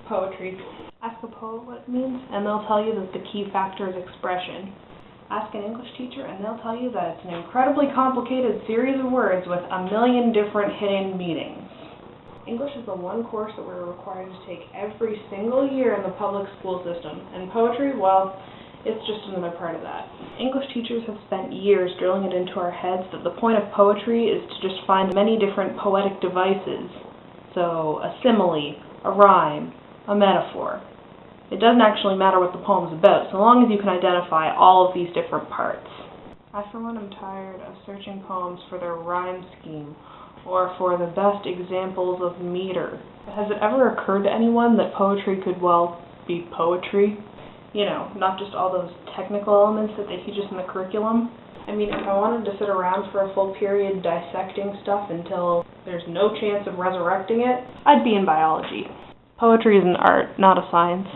Poetry. Ask a poet what it means, and they'll tell you that the key factor is expression. Ask an English teacher, and they'll tell you that it's an incredibly complicated series of words with a million different hidden meanings. English is the one course that we're required to take every single year in the public school system, and poetry, well, it's just another part of that. English teachers have spent years drilling it into our heads that the point of poetry is to just find many different poetic devices. So, a simile, a rhyme, a metaphor. It doesn't actually matter what the poem's about, so long as you can identify all of these different parts. I, for one, am tired of searching poems for their rhyme scheme, or for the best examples of meter. Has it ever occurred to anyone that poetry could, well, be poetry? You know, not just all those technical elements that they teach us in the curriculum. I mean, if I wanted to sit around for a full period dissecting stuff until there's no chance of resurrecting it, I'd be in biology. Poetry is an art, not a science.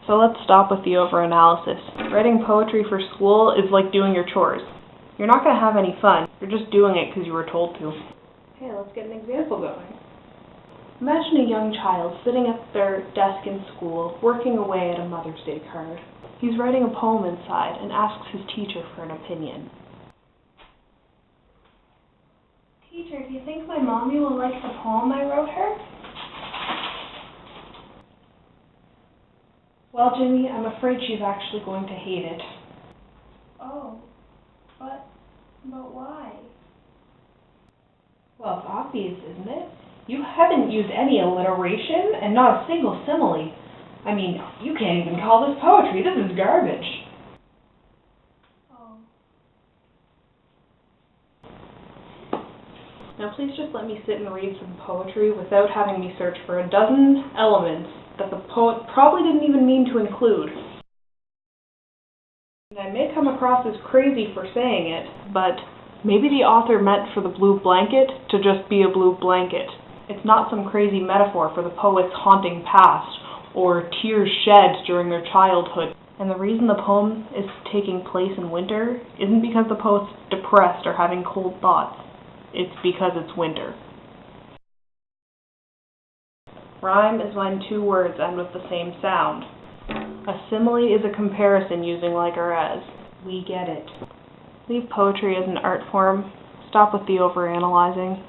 So let's stop with the overanalysis. Writing poetry for school is like doing your chores. You're not going to have any fun. You're just doing it because you were told to. Hey, let's get an example going. Imagine a young child sitting at their desk in school, working away at a Mother's Day card. He's writing a poem inside and asks his teacher for an opinion. Teacher, do you think my mommy will like the poem I wrote her? Well, Jimmy, I'm afraid she's actually going to hate it. Oh, but why? Well, it's obvious, isn't it? You haven't used any alliteration and not a single simile. I mean, you can't even call this poetry. This is garbage. Oh. Now please just let me sit and read some poetry without having me search for a dozen elements that the poet probably didn't even mean to include. And I may come across as crazy for saying it, but maybe the author meant for the blue blanket to just be a blue blanket. It's not some crazy metaphor for the poet's haunting past, or tears shed during their childhood. And the reason the poem is taking place in winter isn't because the poet's depressed or having cold thoughts. It's because it's winter. Rhyme is when two words end with the same sound. A simile is a comparison using like or as. We get it. Leave poetry as an art form. Stop with the overanalyzing.